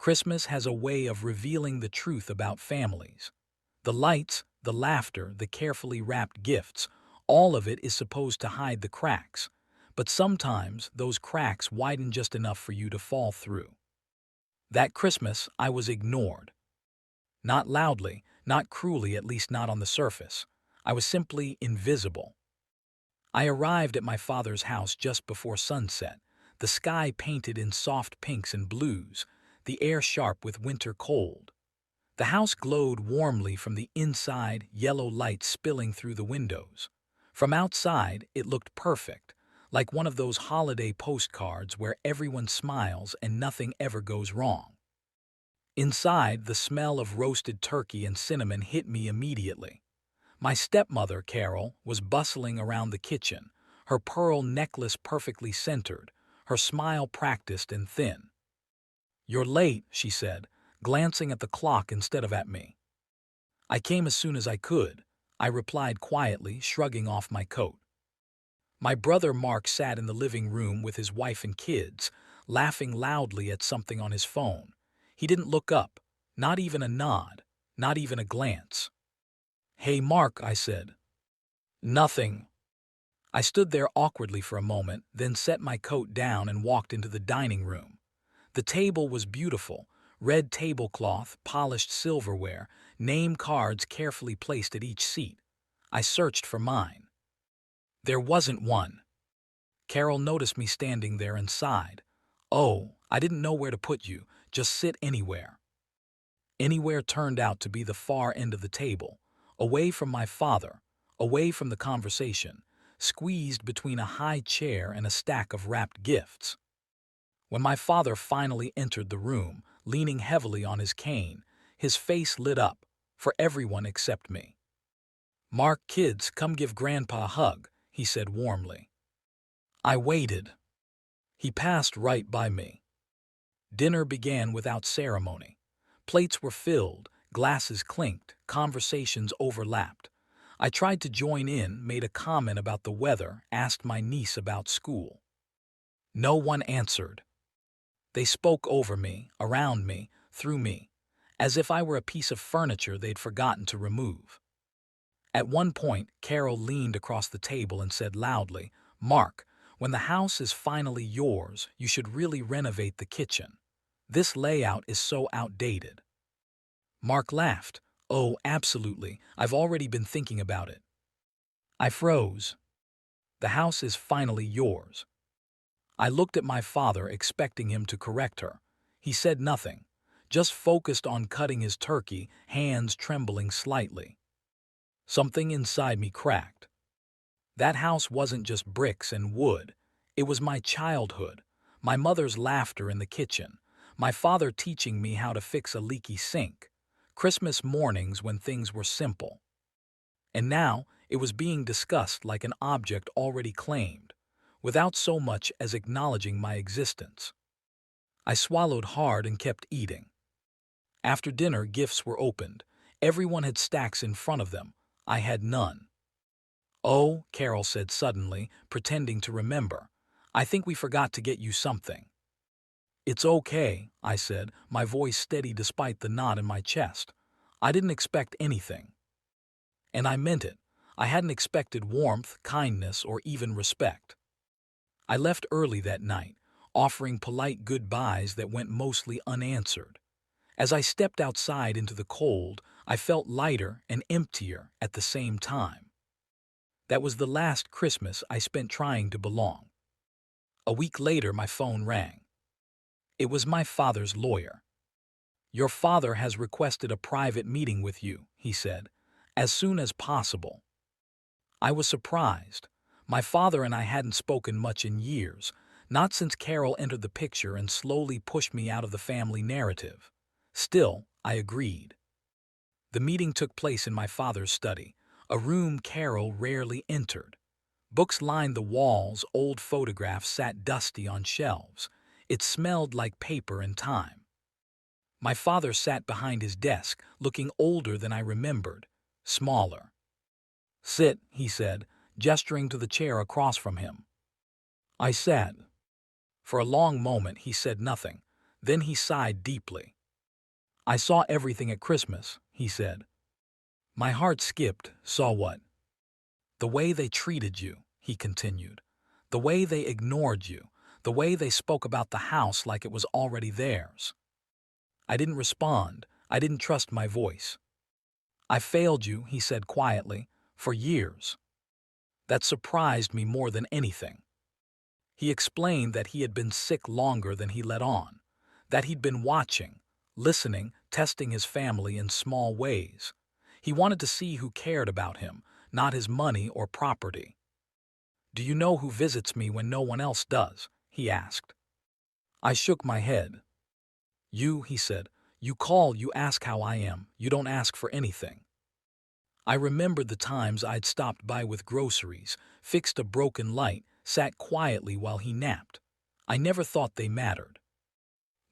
Christmas has a way of revealing the truth about families. The lights, the laughter, the carefully wrapped gifts, all of it is supposed to hide the cracks. But sometimes those cracks widen just enough for you to fall through. That Christmas, I was ignored. Not loudly, not cruelly, at least not on the surface. I was simply invisible. I arrived at my father's house just before sunset, the sky painted in soft pinks and blues, the air sharp with winter cold. The house glowed warmly from the inside, yellow light spilling through the windows. From outside, it looked perfect, like one of those holiday postcards where everyone smiles and nothing ever goes wrong. Inside, the smell of roasted turkey and cinnamon hit me immediately. My stepmother, Carol, was bustling around the kitchen, her pearl necklace perfectly centered, her smile practiced and thin. "You're late," she said, glancing at the clock instead of at me. "I came as soon as I could," I replied quietly, shrugging off my coat. My brother Mark sat in the living room with his wife and kids, laughing loudly at something on his phone. He didn't look up, not even a nod, not even a glance. "Hey, Mark," I said. "Nothing." I stood there awkwardly for a moment, then set my coat down and walked into the dining room. The table was beautiful, red tablecloth, polished silverware, name cards carefully placed at each seat. I searched for mine. There wasn't one. Carol noticed me standing there and sighed. "Oh, I didn't know where to put you. Just sit anywhere." Anywhere turned out to be the far end of the table, away from my father, away from the conversation, squeezed between a high chair and a stack of wrapped gifts. When my father finally entered the room, leaning heavily on his cane, his face lit up, for everyone except me. "Mark, kids, come give Grandpa a hug," he said warmly. I waited. He passed right by me. Dinner began without ceremony. Plates were filled, glasses clinked, conversations overlapped. I tried to join in, made a comment about the weather, asked my niece about school. No one answered. They spoke over me, around me, through me, as if I were a piece of furniture they'd forgotten to remove. At one point, Carol leaned across the table and said loudly, "Mark, when the house is finally yours, you should really renovate the kitchen. This layout is so outdated." Mark laughed. "Oh, absolutely. I've already been thinking about it." I froze. The house is finally yours. I looked at my father, expecting him to correct her. He said nothing, just focused on cutting his turkey, hands trembling slightly. Something inside me cracked. That house wasn't just bricks and wood. It was my childhood, my mother's laughter in the kitchen, my father teaching me how to fix a leaky sink, Christmas mornings when things were simple. And now it was being discussed like an object already claimed, without so much as acknowledging my existence. I swallowed hard and kept eating. After dinner, gifts were opened. Everyone had stacks in front of them. I had none. "Oh," Carol said suddenly, pretending to remember, "I think we forgot to get you something." "It's okay," I said, my voice steady despite the knot in my chest. I didn't expect anything. And I meant it. I hadn't expected warmth, kindness, or even respect. I left early that night, offering polite goodbyes that went mostly unanswered. As I stepped outside into the cold, I felt lighter and emptier at the same time. That was the last Christmas I spent trying to belong. A week later, my phone rang. It was my father's lawyer. "Your father has requested a private meeting with you," he said, "as soon as possible." I was surprised. My father and I hadn't spoken much in years, not since Carol entered the picture and slowly pushed me out of the family narrative. Still, I agreed. The meeting took place in my father's study, a room Carol rarely entered. Books lined the walls, old photographs sat dusty on shelves. It smelled like paper and time. My father sat behind his desk, looking older than I remembered, smaller. "Sit," he said, gesturing to the chair across from him. I sat. For a long moment he said nothing, Then he sighed deeply. "I saw everything at Christmas," he said. My heart skipped. "Saw what?" "The way they treated you," he continued. "The way they ignored you. The way they spoke about the house like it was already theirs." I didn't respond. I didn't trust my voice. "I failed you," he said quietly, "for years." That surprised me more than anything. He explained that he had been sick longer than he let on, that he'd been watching, listening, testing his family in small ways. He wanted to see who cared about him, not his money or property. "Do you know who visits me when no one else does?" he asked. I shook my head. "You," he said. "You call, you ask how I am. You don't ask for anything." I remembered the times I'd stopped by with groceries, fixed a broken light, sat quietly while he napped. I never thought they mattered.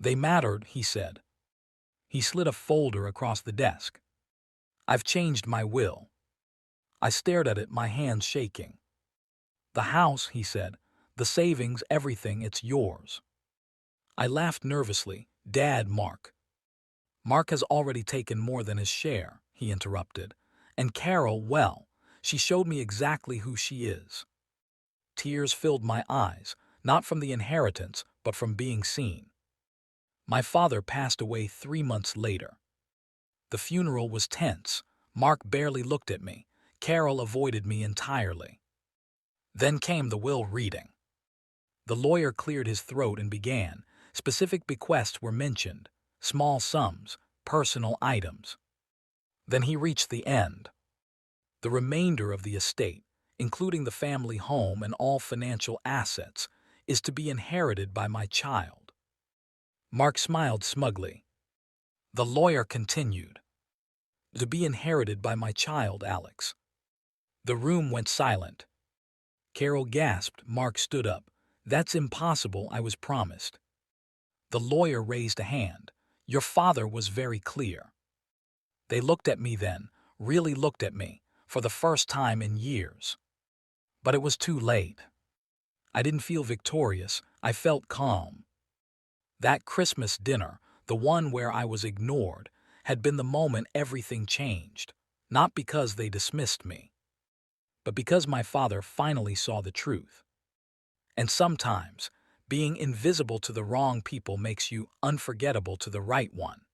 "They mattered," he said. He slid a folder across the desk. "I've changed my will." I stared at it, my hands shaking. "The house," he said, "the savings, everything, it's yours." I laughed nervously. "Dad, Mark." "Mark has already taken more than his share," he interrupted. "And Carol, well, she showed me exactly who she is." Tears filled my eyes, not from the inheritance, but from being seen. My father passed away 3 months later. The funeral was tense. Mark barely looked at me. Carol avoided me entirely. Then came the will reading. The lawyer cleared his throat and began. Specific bequests were mentioned, small sums, personal items. Then he reached the end. The remainder of the estate, including the family home and all financial assets, is to be inherited by my child. Mark smiled smugly. The lawyer continued. "To be inherited by my child, Alex." The room went silent. Carol gasped. Mark stood up. "That's impossible, I was promised." The lawyer raised a hand. "Your father was very clear." They looked at me then, really looked at me, for the first time in years. But it was too late. I didn't feel victorious, I felt calm. That Christmas dinner, the one where I was ignored, had been the moment everything changed. Not because they dismissed me, but because my father finally saw the truth. And sometimes, being invisible to the wrong people makes you unforgettable to the right one.